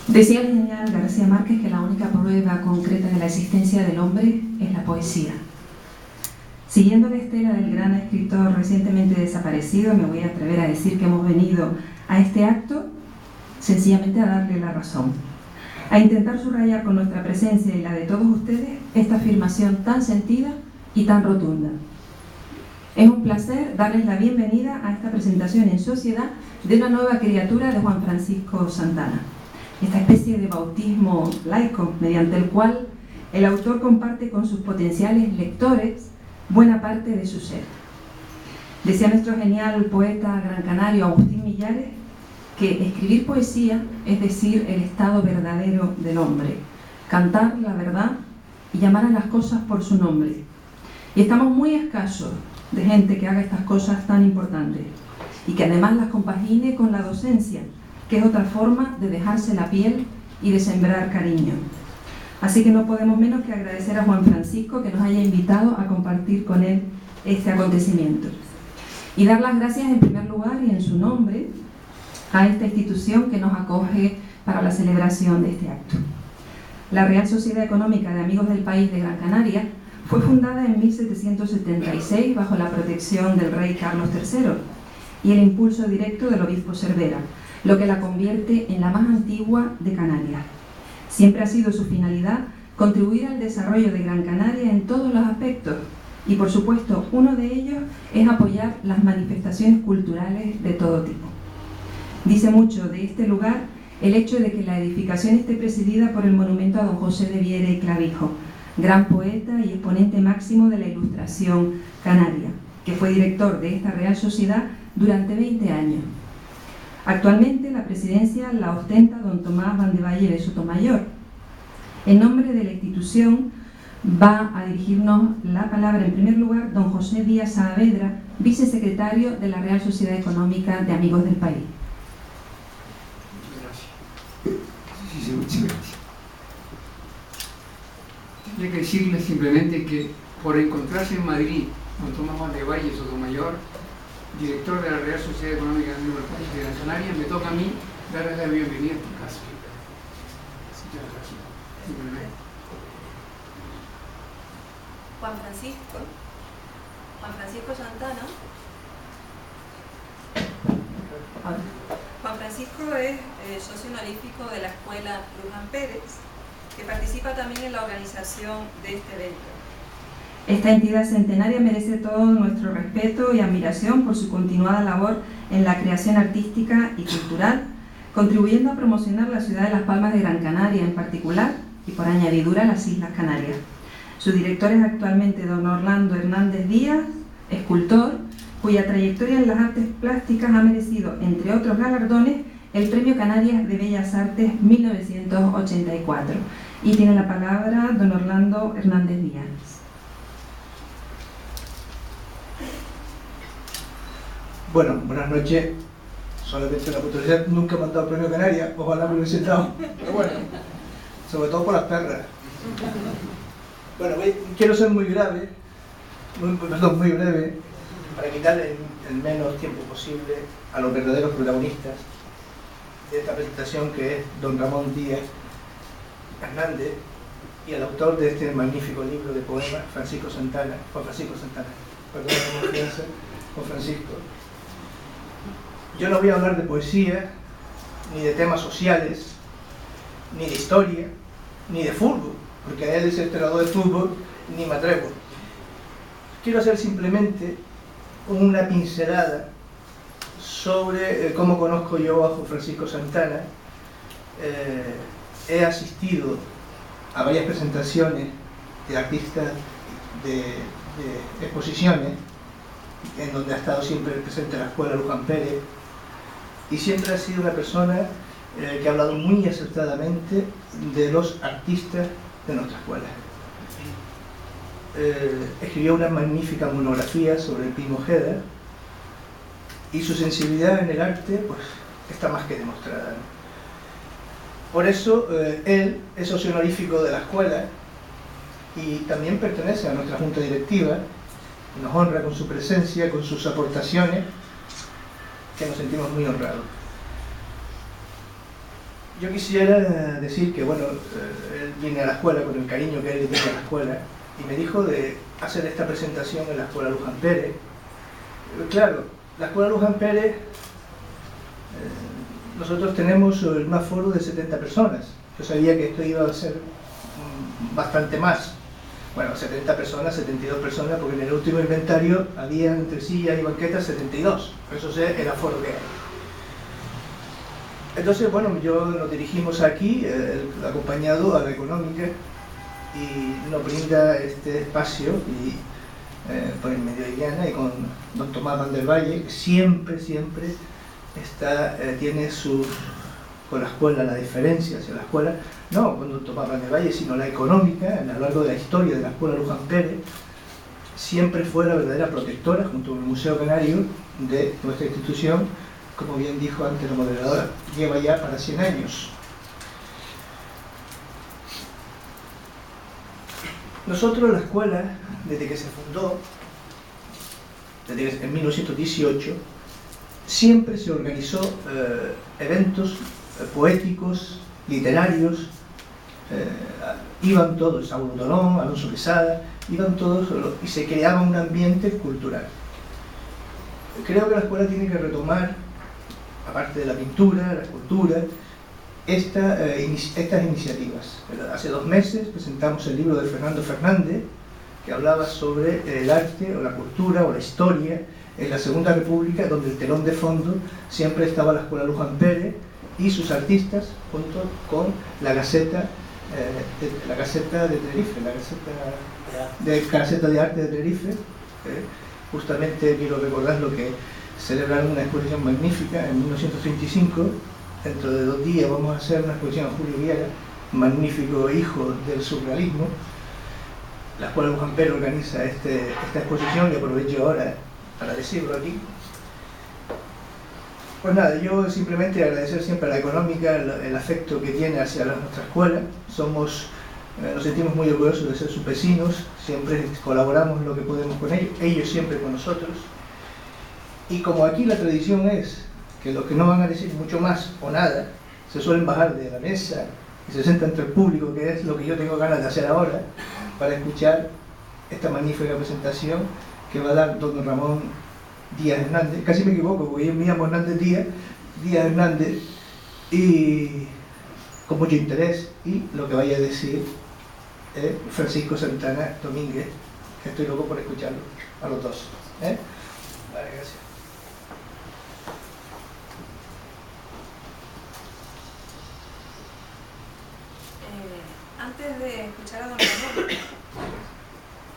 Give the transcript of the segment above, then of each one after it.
Decía el genial García Márquez que la única prueba concreta de la existencia del hombre es la poesía. Siguiendo la estela del gran escritor recientemente desaparecido, me voy a atrever a decir que hemos venido a este acto sencillamente a darle la razón, a intentar subrayar con nuestra presencia y la de todos ustedes esta afirmación tan sentida y tan rotunda. Es un placer darles la bienvenida a esta presentación en sociedad de una nueva criatura de Juan Francisco Santana. Esta especie de bautismo laico, mediante el cual el autor comparte con sus potenciales lectores buena parte de su ser. Decía nuestro genial poeta gran canario Agustín Millares que escribir poesía es decir el estado verdadero del hombre, cantar la verdad y llamar a las cosas por su nombre. Y estamos muy escasos de gente que haga estas cosas tan importantes y que además las compagine con la docencia, que es otra forma de dejarse la piel y de sembrar cariño. Así que no podemos menos que agradecer a Juan Francisco que nos haya invitado a compartir con él este acontecimiento. Y dar las gracias en primer lugar y en su nombre a esta institución que nos acoge para la celebración de este acto. La Real Sociedad Económica de Amigos del País de Gran Canaria fue fundada en 1776 bajo la protección del rey Carlos III y el impulso directo del obispo Cervera, lo que la convierte en la más antigua de Canarias. Siempre ha sido su finalidad contribuir al desarrollo de Gran Canaria en todos los aspectos y, por supuesto, uno de ellos es apoyar las manifestaciones culturales de todo tipo. Dice mucho de este lugar el hecho de que la edificación esté presidida por el monumento a don José de Viera y Clavijo, gran poeta y exponente máximo de la Ilustración canaria, que fue director de esta Real Sociedad durante 20 años. Actualmente la presidencia la ostenta don Tomás Van de Valle de Sotomayor. En nombre de la institución va a dirigirnos la palabra en primer lugar don José Díaz Saavedra, vicesecretario de la Real Sociedad Económica de Amigos del País. Muchas gracias. Tendría que decirles simplemente que por encontrarse en Madrid don Tomás Van de Valle Sotomayor, director de la Real Sociedad Económica de Amigos del País de Gran Canaria, me toca a mí darles la bienvenida a tu casa. Muchas gracias. Juan Francisco Santana. Juan Francisco es socio honorífico de la Escuela Luján Pérez, que participa también en la organización de este evento. Esta entidad centenaria merece todo nuestro respeto y admiración por su continuada labor en la creación artística y cultural, contribuyendo a promocionar la ciudad de Las Palmas de Gran Canaria en particular y por añadidura las Islas Canarias. Su director es actualmente don Orlando Hernández Díaz, escultor, cuya trayectoria en las artes plásticas ha merecido, entre otros galardones, el Premio Canarias de Bellas Artes 1984. Y tiene la palabra don Orlando Hernández Díaz. Bueno, buenas noches. Solamente una puntualidad, nunca me han dado el Premio Canarias, ojalá me lo hubiese dado, pero bueno, sobre todo por las perras. Bueno, quiero ser muy breve, para quitar el menos tiempo posible a los verdaderos protagonistas de esta presentación, que es don Ramón Díaz Hernández y el autor de este magnífico libro de poemas, Juan Francisco Santana, perdón la confianza, Juan Francisco. Yo no voy a hablar de poesía, ni de temas sociales, ni de historia, ni de fútbol, porque a él es entrenador de fútbol, ni me atrevo. Quiero hacer simplemente una pincelada sobre cómo conozco yo a Juan Francisco Santana. He asistido a varias presentaciones de artistas de exposiciones, en donde ha estado siempre presente la Escuela Luján Pérez, y siempre ha sido una persona que ha hablado muy acertadamente de los artistas de nuestra escuela. Escribió una magnífica monografía sobre el Primo Ojeda, y su sensibilidad en el arte pues está más que demostrada, ¿no? Por eso él es socio honorífico de la escuela y también pertenece a nuestra junta directiva, nos honra con su presencia, con sus aportaciones, que nos sentimos muy honrados. Yo quisiera decir que, bueno, él viene a la escuela con el cariño que él le tiene a la escuela y me dijo de hacer esta presentación en la Escuela Luján Pérez. Claro, la Escuela Luján Pérez, nosotros tenemos un aforo de 70 personas. Yo sabía que esto iba a ser bastante más. Bueno, 70 personas, 72 personas, porque en el último inventario había entre sillas y banquetas 72. Eso es el aforo que hay. Entonces, bueno, nos dirigimos aquí, acompañado a la Económica, y nos brinda este espacio por el medio de Iliana y con don Tomás Van der Valle, que siempre tiene con la escuela, la diferencia hacia la escuela, no con don Tomás Van der Valle, sino la Económica, a lo largo de la historia de la Escuela Luján Pérez, siempre fue la verdadera protectora, junto con el Museo Canario, de nuestra institución. Como bien dijo antes la moderadora, lleva ya para 100 años. Nosotros, la escuela, desde que se fundó, en 1918, siempre se organizó eventos poéticos, literarios, iban todos, Saulo Dorón, Alonso Quesada, iban todos y se creaba un ambiente cultural. Creo que la escuela tiene que retomar, aparte de la pintura, la escultura, estas iniciativas. Hace 2 meses presentamos el libro de Fernando Fernández, que hablaba sobre el arte o la cultura o la historia en la Segunda República, donde el telón de fondo siempre estaba la Escuela Luján Pérez y sus artistas, junto con la Gaceta de Tenerife, la Gaceta de Arte de Tenerife. Justamente quiero recordar lo que celebraron una exposición magnífica en 1935. Dentro de 2 días vamos a hacer una exposición a Julio Viera, magnífico hijo del surrealismo. La Escuela Luján Pérez organiza esta exposición y aprovecho ahora para decirlo aquí. Pues nada, yo simplemente agradecer siempre a la Económica el afecto que tiene hacia nuestra escuela. Nos sentimos muy orgullosos de ser sus vecinos, siempre colaboramos lo que podemos con ellos siempre con nosotros. Y como aquí la tradición es que los que no van a decir mucho más o nada, se suelen bajar de la mesa y se sientan entre el público, que es lo que yo tengo ganas de hacer ahora, para escuchar esta magnífica presentación que va a dar don Ramón Díaz Hernández. Casi me equivoco, porque yo me llamo Hernández Díaz Hernández, y con mucho interés, y lo que vaya a decir Francisco Santana Domínguez, que estoy loco por escucharlo a los dos. Vale, gracias. Antes de escuchar a don Ramón,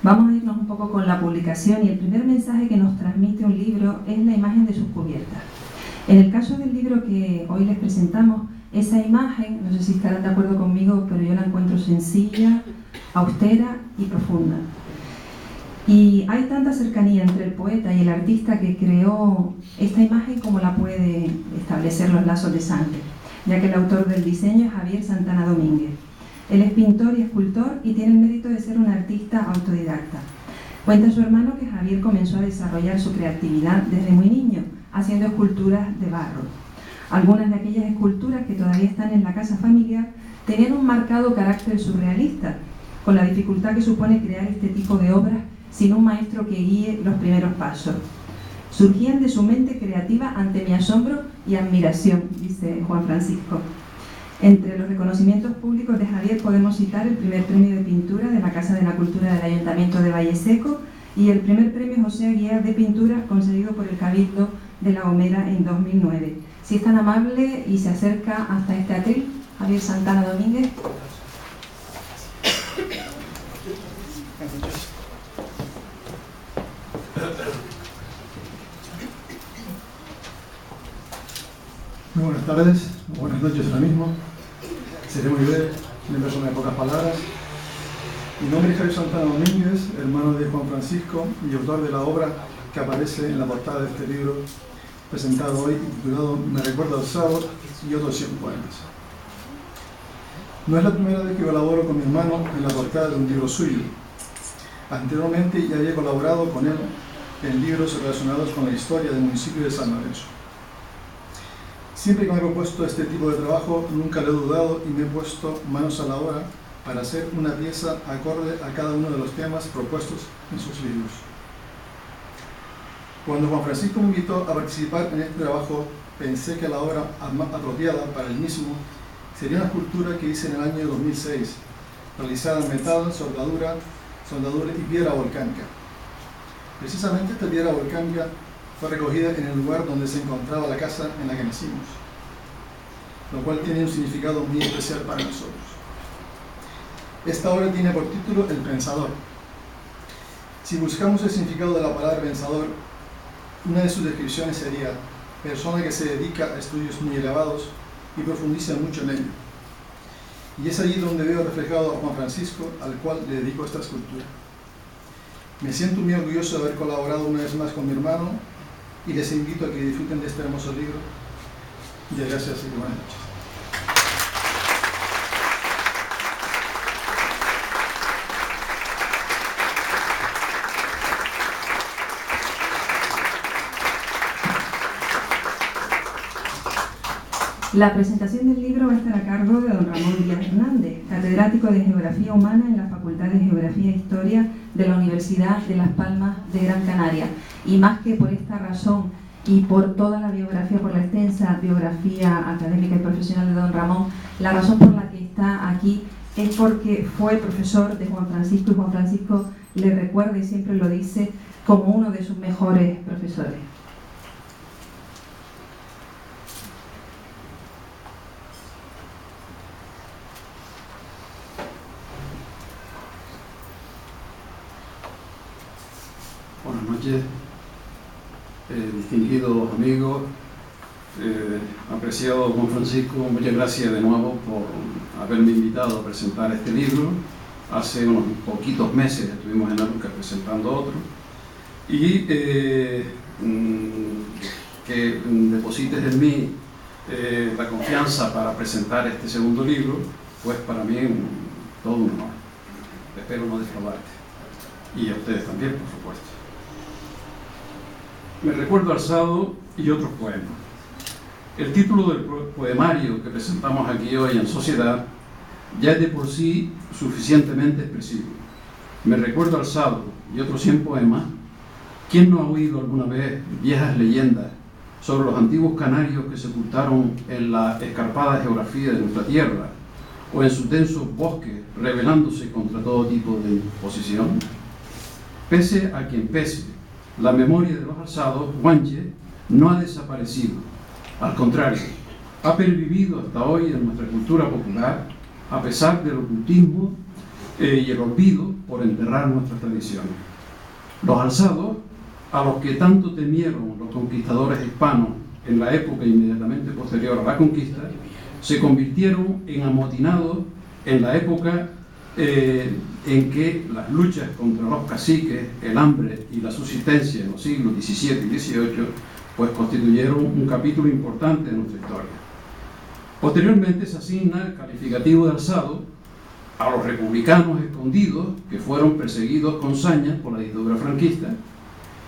vamos a irnos un poco con la publicación, y el primer mensaje que nos transmite un libro es la imagen de sus cubiertas. En el caso del libro que hoy les presentamos, esa imagen, no sé si estarán de acuerdo conmigo, pero yo la encuentro sencilla, austera y profunda. Y hay tanta cercanía entre el poeta y el artista que creó esta imagen como la puede establecer los lazos de sangre, ya que el autor del diseño es Javier Santana Domínguez. Él es pintor y escultor y tiene el mérito de ser un artista autodidacta. Cuenta su hermano que Javier comenzó a desarrollar su creatividad desde muy niño, haciendo esculturas de barro. Algunas de aquellas esculturas que todavía están en la casa familiar tenían un marcado carácter surrealista, con la dificultad que supone crear este tipo de obras sin un maestro que guíe los primeros pasos. Surgían de su mente creativa ante mi asombro y admiración, dice Juan Francisco. Entre los reconocimientos públicos de Javier podemos citar el primer premio de pintura de la Casa de la Cultura del Ayuntamiento de Valle Seco y el primer premio José Aguiar de pintura concedido por el Cabildo de La Gomera en 2009. Si es tan amable y se acerca hasta este atril, Javier Santana Domínguez. Muy buenas tardes, buenas noches ahora mismo. Seré muy breve, una persona de pocas palabras. Mi nombre es Javier Santana Domínguez, hermano de Juan Francisco y autor de la obra que aparece en la portada de este libro, presentado hoy, titulado Me recuerdo al sábado y otros 100 poemas. No es la primera vez que colaboro con mi hermano en la portada de un libro suyo. Anteriormente ya había colaborado con él en libros relacionados con la historia del municipio de San Lorenzo. Siempre que me he propuesto este tipo de trabajo, nunca lo he dudado y me he puesto manos a la obra para hacer una pieza acorde a cada uno de los temas propuestos en sus libros. Cuando Juan Francisco me invitó a participar en este trabajo, pensé que la obra apropiada para el mismo sería una escultura que hice en el año 2006, realizada en metal, soldadura y piedra volcánica. Precisamente esta piedra volcánica fue recogida en el lugar donde se encontraba la casa en la que nacimos, lo cual tiene un significado muy especial para nosotros. Esta obra tiene por título El Pensador. Si buscamos el significado de la palabra pensador, una de sus descripciones sería persona que se dedica a estudios muy elevados y profundiza mucho en ello. Y es allí donde veo reflejado a Juan Francisco, al cual le dedico esta escultura. Me siento muy orgulloso de haber colaborado una vez más con mi hermano y les invito a que disfruten de este hermoso libro. Muchas gracias y buenas noches. La presentación del libro va a estar a cargo de don Ramón Díaz Hernández, catedrático de Geografía Humana en la Facultad de Geografía e Historia de la Universidad de Las Palmas de Gran Canaria. Y más que por esta razón y por toda la biografía, por la extensa biografía académica y profesional de don Ramón, la razón por la que está aquí es porque fue profesor de Juan Francisco y Juan Francisco le recuerda y siempre lo dice como uno de sus mejores profesores. Buenas noches, distinguidos amigos, apreciado Juan Francisco, muchas gracias de nuevo por haberme invitado a presentar este libro. Hace unos poquitos meses estuvimos en Aruca presentando otro y que deposites en mí la confianza para presentar este segundo libro, pues para mí todo un honor. Espero no defraudarte y a ustedes también, por supuesto. Me recuerdo alzado y otros poemas. El título del poemario que presentamos aquí hoy en sociedad ya es de por sí suficientemente expresivo. Me recuerdo alzado y otros 100 poemas. ¿Quién no ha oído alguna vez viejas leyendas sobre los antiguos canarios que se ocultaron en la escarpada geografía de nuestra tierra o en sus densos bosques rebelándose contra todo tipo de imposición? Pese a quien pese, la memoria de los alzados guanches no ha desaparecido. Al contrario, ha pervivido hasta hoy en nuestra cultura popular, a pesar del ocultismo y el olvido por enterrar nuestras tradiciones. Los alzados, a los que tanto temieron los conquistadores hispanos en la época inmediatamente posterior a la conquista, se convirtieron en amotinados en la época en que las luchas contra los caciques, el hambre y la subsistencia en los siglos XVII y XVIII pues constituyeron un capítulo importante de nuestra historia. Posteriormente se asigna el calificativo de alzado a los republicanos escondidos que fueron perseguidos con saña por la dictadura franquista,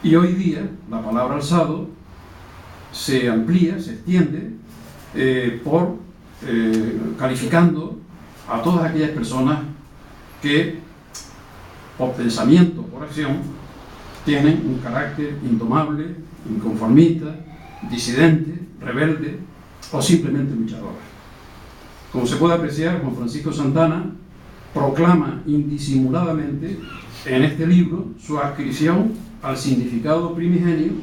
y hoy día la palabra alzado se amplía, se extiende calificando a todas aquellas personas que por pensamiento, por acción, tienen un carácter indomable, inconformista, disidente, rebelde o simplemente luchador. Como se puede apreciar, Juan Francisco Santana proclama indisimuladamente en este libro su adscripción al significado primigenio,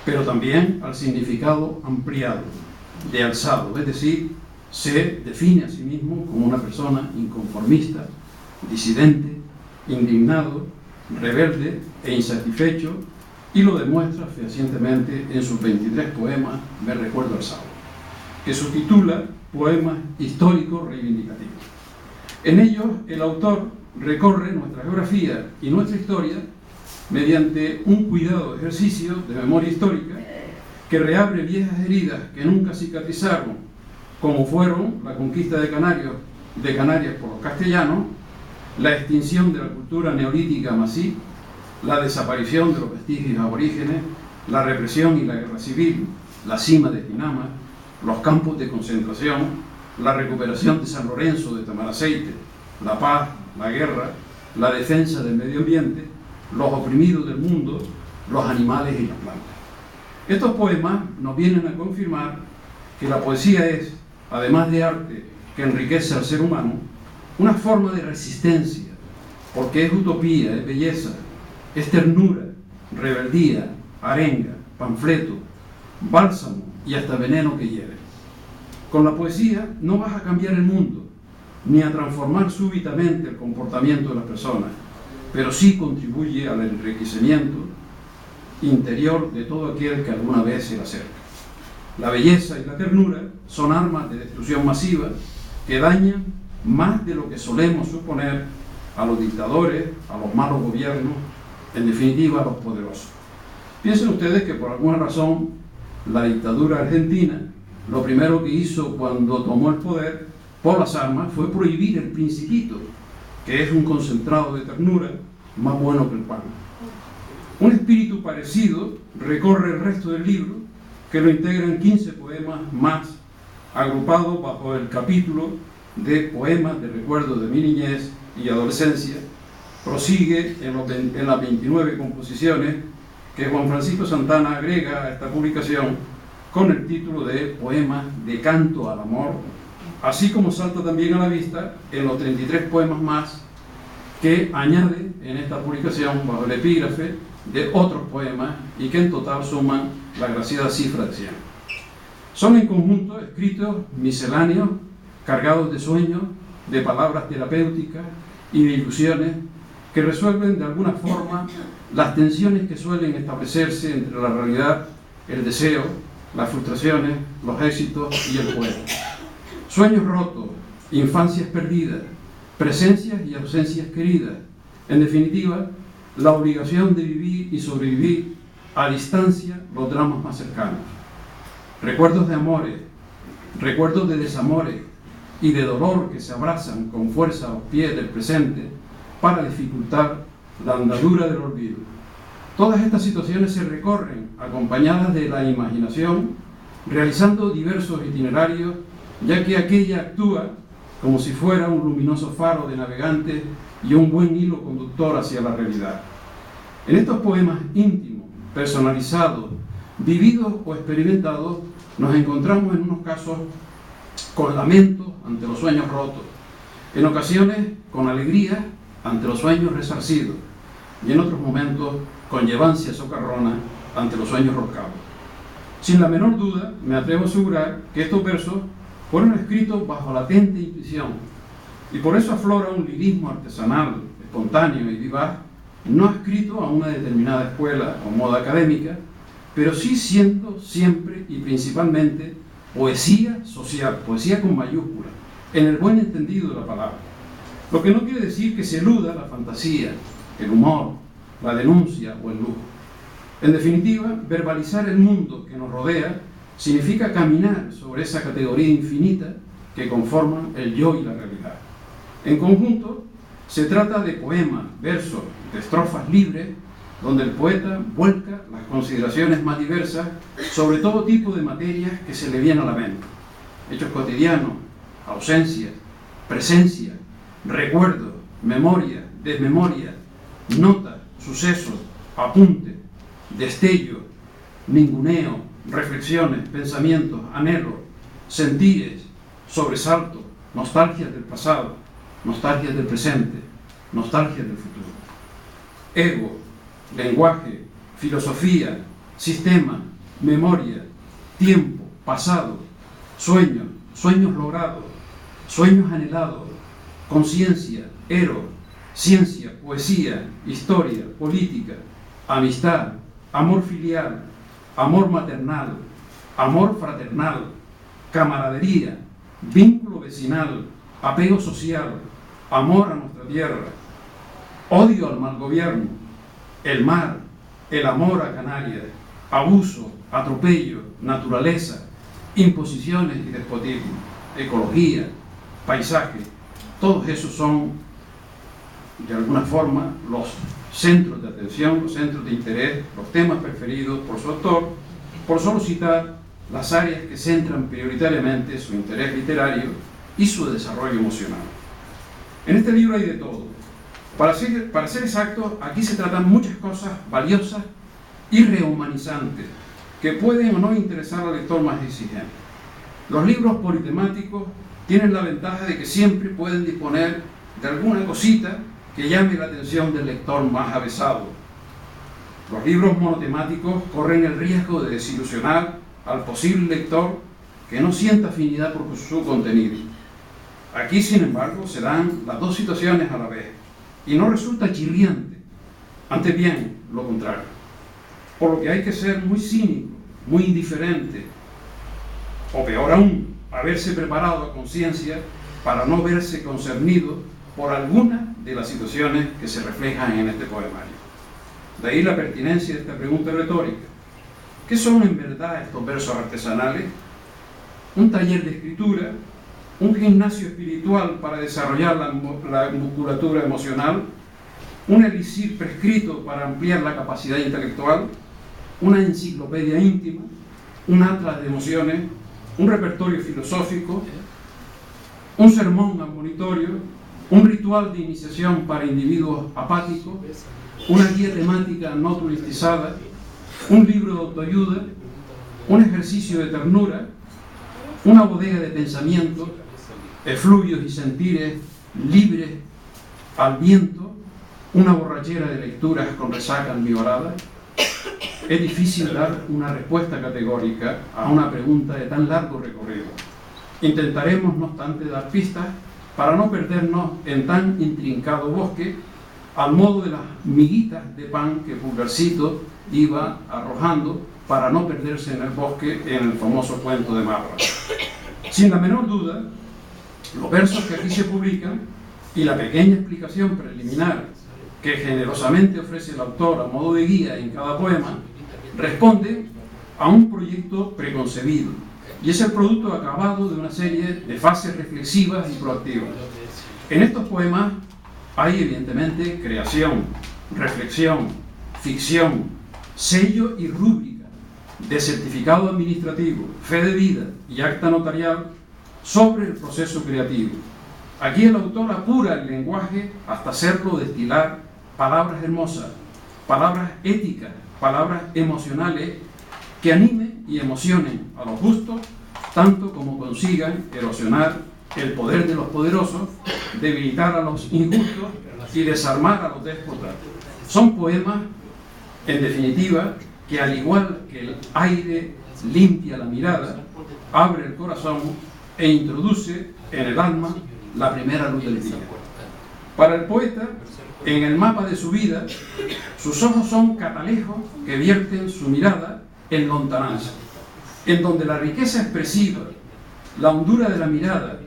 pero también al significado ampliado de alzado, es decir, se define a sí mismo como una persona inconformista, disidente, indignado, rebelde e insatisfecho, y lo demuestra fehacientemente en sus 23 poemas Me recuerdo alzado, que subtitula Poemas históricos reivindicativos. En ellos el autor recorre nuestra geografía y nuestra historia mediante un cuidado ejercicio de memoria histórica que reabre viejas heridas que nunca cicatrizaron, como fueron la conquista de Canarias por los castellanos, la extinción de la cultura neolítica masí, la desaparición de los vestigios aborígenes, la represión y la guerra civil, la cima de Tinama, los campos de concentración, la recuperación de San Lorenzo de Tamaraceite, la paz, la guerra, la defensa del medio ambiente, los oprimidos del mundo, los animales y las plantas. Estos poemas nos vienen a confirmar que la poesía es, además de arte que enriquece al ser humano, una forma de resistencia, porque es utopía, es belleza, es ternura, rebeldía, arenga, panfleto, bálsamo y hasta veneno que hiere. Con la poesía no vas a cambiar el mundo, ni a transformar súbitamente el comportamiento de las personas, pero sí contribuye al enriquecimiento interior de todo aquel que alguna vez se le acerca. La belleza y la ternura son armas de destrucción masiva que dañan más de lo que solemos suponer a los dictadores, a los malos gobiernos, en definitiva a los poderosos. Piensen ustedes que por alguna razón la dictadura argentina lo primero que hizo cuando tomó el poder por las armas fue prohibir el Principito, que es un concentrado de ternura más bueno que el pan. Un espíritu parecido recorre el resto del libro, que lo integran 15 poemas más, agrupados bajo el capítulo de poemas de recuerdo de mi niñez y adolescencia. Prosigue en las 29 composiciones que Juan Francisco Santana agrega a esta publicación con el título de Poemas de Canto al Amor, así como salta también a la vista en los 33 poemas más que añade en esta publicación bajo el epígrafe de otros poemas y que en total suman la graciada cifra de 100. Son en conjunto escritos misceláneos, cargados de sueños, de palabras terapéuticas y de ilusiones que resuelven de alguna forma las tensiones que suelen establecerse entre la realidad, el deseo, las frustraciones, los éxitos y el poema. Sueños rotos, infancias perdidas, presencias y ausencias queridas. En definitiva, la obligación de vivir y sobrevivir a distancia los dramas más cercanos. Recuerdos de amores, recuerdos de desamores y de dolor que se abrazan con fuerza a los pies del presente para dificultar la andadura del olvido. Todas estas situaciones se recorren acompañadas de la imaginación, realizando diversos itinerarios, ya que aquella actúa como si fuera un luminoso faro de navegante y un buen hilo conductor hacia la realidad. En estos poemas íntimos, personalizados, vividos o experimentados, nos encontramos en unos casos con lamento ante los sueños rotos, en ocasiones con alegría ante los sueños resarcidos y en otros momentos con llevancia socarrona ante los sueños roscados. Sin la menor duda, me atrevo a asegurar que estos versos fueron escritos bajo latente intuición y por eso aflora un lirismo artesanal, espontáneo y vivaz, no adscrito a una determinada escuela o moda académica, pero sí siendo siempre y principalmente poesía social, poesía con mayúscula, en el buen entendido de la palabra. Lo que no quiere decir que se eluda la fantasía, el humor, la denuncia o el lujo. En definitiva, verbalizar el mundo que nos rodea significa caminar sobre esa categoría infinita que conforman el yo y la realidad. En conjunto, se trata de poemas, versos, de estrofas libres, donde el poeta vuelca las consideraciones más diversas sobre todo tipo de materias que se le vienen a la mente. Hechos cotidianos, ausencia, presencia, recuerdo, memoria, desmemoria, nota, sucesos, apunte, destello, ninguneo, reflexiones, pensamientos, anhelos, sentires, sobresalto, nostalgias del pasado, nostalgias del presente, nostalgias del futuro. Ego, lenguaje, filosofía, sistema, memoria, tiempo, pasado, sueños, sueños logrados, sueños anhelados, conciencia, eros, ciencia, poesía, historia, política, amistad, amor filial, amor maternal, amor fraternal, camaradería, vínculo vecinal, apego social, amor a nuestra tierra, odio al mal gobierno, el mar, el amor a Canarias, abuso, atropello, naturaleza, imposiciones y despotismo, ecología, paisaje, todos esos son de alguna forma los centros de atención, los centros de interés, los temas preferidos por su autor, por solo citar las áreas que centran prioritariamente su interés literario y su desarrollo emocional. En este libro hay de todo. Para ser exactos, aquí se tratan muchas cosas valiosas y rehumanizantes que pueden o no interesar al lector más exigente. Los libros politemáticos tienen la ventaja de que siempre pueden disponer de alguna cosita que llame la atención del lector más avesado. Los libros monotemáticos corren el riesgo de desilusionar al posible lector que no sienta afinidad por su contenido. Aquí, sin embargo, se dan las dos situaciones a la vez y no resulta chirriante, antes bien lo contrario. Por lo que hay que ser muy cínico, muy indiferente, o peor aún, haberse preparado a conciencia para no verse concernido por alguna de las situaciones que se reflejan en este poemario. De ahí la pertinencia de esta pregunta retórica. ¿Qué son en verdad estos versos artesanales? ¿Un taller de escritura? ¿Un gimnasio espiritual para desarrollar la musculatura emocional? ¿Un elixir prescrito para ampliar la capacidad intelectual? ¿Una enciclopedia íntima? ¿Un atlas de emociones? ¿Un repertorio filosófico? ¿Un sermón admonitorio? ¿Un ritual de iniciación para individuos apáticos? ¿Una guía temática no turistizada? ¿Un libro de autoayuda? ¿Un ejercicio de ternura? ¿Una bodega de pensamientos, efluvios y sentires libres al viento? ¿Una borrachera de lecturas con resaca almibarada? Es difícil dar una respuesta categórica a una pregunta de tan largo recorrido. Intentaremos, no obstante, dar pistas para no perdernos en tan intrincado bosque, al modo de las miguitas de pan que Pulgarcito iba arrojando para no perderse en el bosque en el famoso cuento de Marra. Sin la menor duda, los versos que aquí se publican y la pequeña explicación preliminar que generosamente ofrece el autor a modo de guía en cada poema responden a un proyecto preconcebido y es el producto acabado de una serie de fases reflexivas y proactivas. En estos poemas hay evidentemente creación, reflexión, ficción, sello y rúbrica de certificado administrativo, fe de vida y acta notarial sobre el proceso creativo. Aquí el autor apura el lenguaje hasta hacerlo destilar palabras hermosas, palabras éticas, palabras emocionales que animen y emocionen a los justos, tanto como consigan erosionar el poder de los poderosos, debilitar a los injustos y desarmar a los déspotas. Son poemas, en definitiva, que al igual que el aire limpia la mirada, abre el corazón e introduce en el alma la primera luz del día. Para el poeta, en el mapa de su vida, sus ojos son catalejos que vierten su mirada en lontananza, en donde la riqueza expresiva, la hondura de la mirada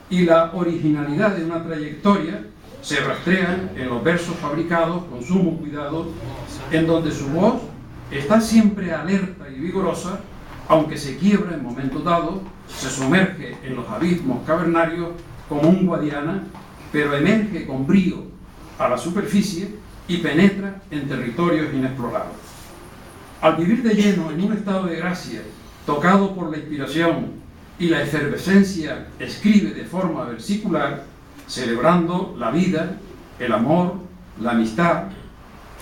y la originalidad de una trayectoria se rastrean en los versos fabricados con sumo cuidado, en donde su voz está siempre alerta y vigorosa, aunque se quiebra en momentos dados, se sumerge en los abismos cavernarios como un guadiana, pero emerge con brío a la superficie y penetra en territorios inexplorados. Al vivir de lleno en un estado de gracia, tocado por la inspiración y la efervescencia, escribe de forma versicular, celebrando la vida, el amor, la amistad,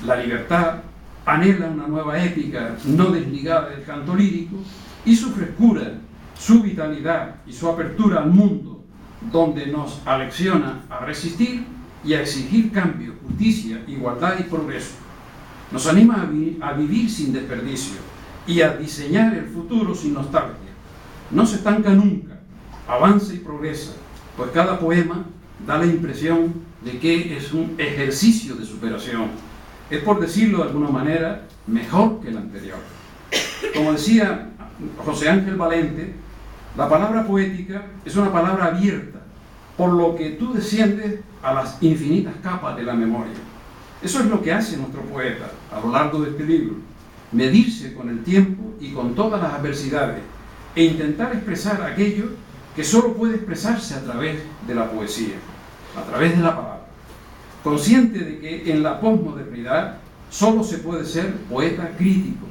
la libertad, anhela una nueva épica no desligada del canto lírico, y su frescura, su vitalidad y su apertura al mundo, donde nos alecciona a resistir y a exigir cambio, justicia, igualdad y progreso. Nos anima a vivir sin desperdicio y a diseñar el futuro sin nostalgia. No se estanca nunca, avanza y progresa, pues cada poema da la impresión de que es un ejercicio de superación. Es, por decirlo de alguna manera, mejor que el anterior. Como decía José Ángel Valente, la palabra poética es una palabra abierta, por lo que tú desciendes a las infinitas capas de la memoria. Eso es lo que hace nuestro poeta a lo largo de este libro, medirse con el tiempo y con todas las adversidades, e intentar expresar aquello que solo puede expresarse a través de la poesía, a través de la palabra. Consciente de que en la posmodernidad solo se puede ser poeta crítico,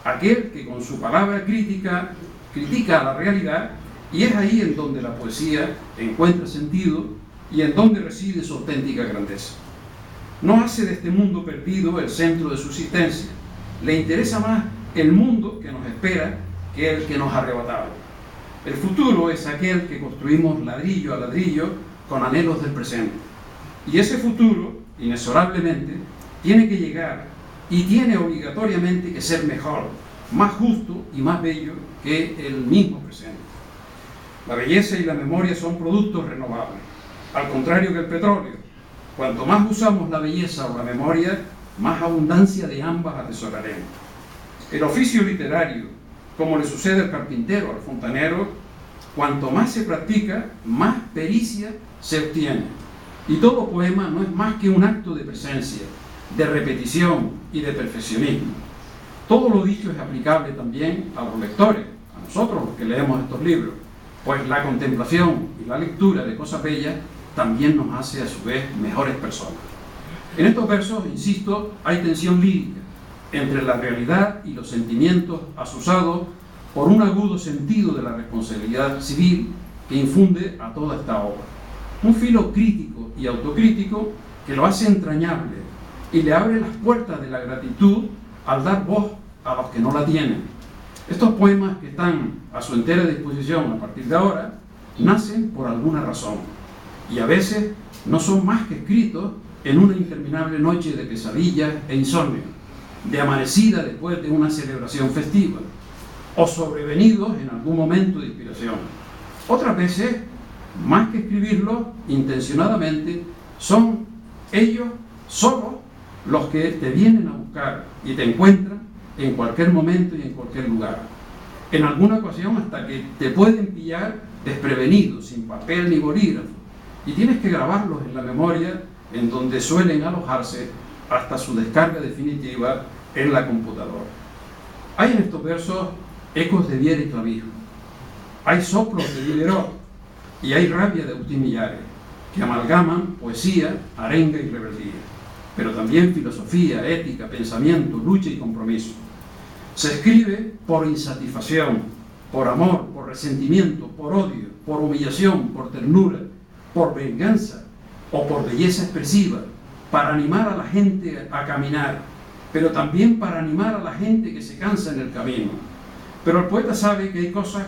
aquel que con su palabra crítica critica a la realidad, y es ahí en donde la poesía encuentra sentido y en donde reside su auténtica grandeza. No hace de este mundo perdido el centro de su existencia, le interesa más el mundo que nos espera que el que nos ha arrebatado. El futuro es aquel que construimos ladrillo a ladrillo con anhelos del presente. Y ese futuro, inexorablemente, tiene que llegar y tiene obligatoriamente que ser mejor, más justo y más bello que el mismo presente. La belleza y la memoria son productos renovables, al contrario que el petróleo. Cuanto más usamos la belleza o la memoria, más abundancia de ambas atesoraremos. El oficio literario, como le sucede al carpintero, al fontanero, cuanto más se practica, más pericia se obtiene. Y todo poema no es más que un acto de presencia, de repetición y de perfeccionismo. Todo lo dicho es aplicable también a los lectores, a nosotros los que leemos estos libros, pues la contemplación y la lectura de cosas bellas también nos hace a su vez mejores personas. En estos versos, insisto, hay tensión lírica entre la realidad y los sentimientos asusados por un agudo sentido de la responsabilidad civil que infunde a toda esta obra. Un filo crítico y autocrítico que lo hace entrañable y le abre las puertas de la gratitud al dar voz a los que no la tienen. Estos poemas que están a su entera disposición a partir de ahora nacen por alguna razón y a veces no son más que escritos en una interminable noche de pesadillas e insomnio, de amanecida después de una celebración festiva, o sobrevenidos en algún momento de inspiración. Otras veces, más que escribirlos intencionadamente, son ellos solos los que te vienen a buscar y te encuentran en cualquier momento y en cualquier lugar. En alguna ocasión hasta que te pueden pillar desprevenido, sin papel ni bolígrafo, y tienes que grabarlos en la memoria, en donde suelen alojarse hasta su descarga definitiva en la computadora. Hay en estos versos ecos de Viera y Clavijo, hay soplos de Diderot y hay rabia de Agustín Millares, que amalgaman poesía, arenga y rebeldía, pero también filosofía, ética, pensamiento, lucha y compromiso. Se escribe por insatisfacción, por amor, por resentimiento, por odio, por humillación, por ternura, por venganza o por belleza expresiva, para animar a la gente a caminar, pero también para animar a la gente que se cansa en el camino. Pero el poeta sabe que hay cosas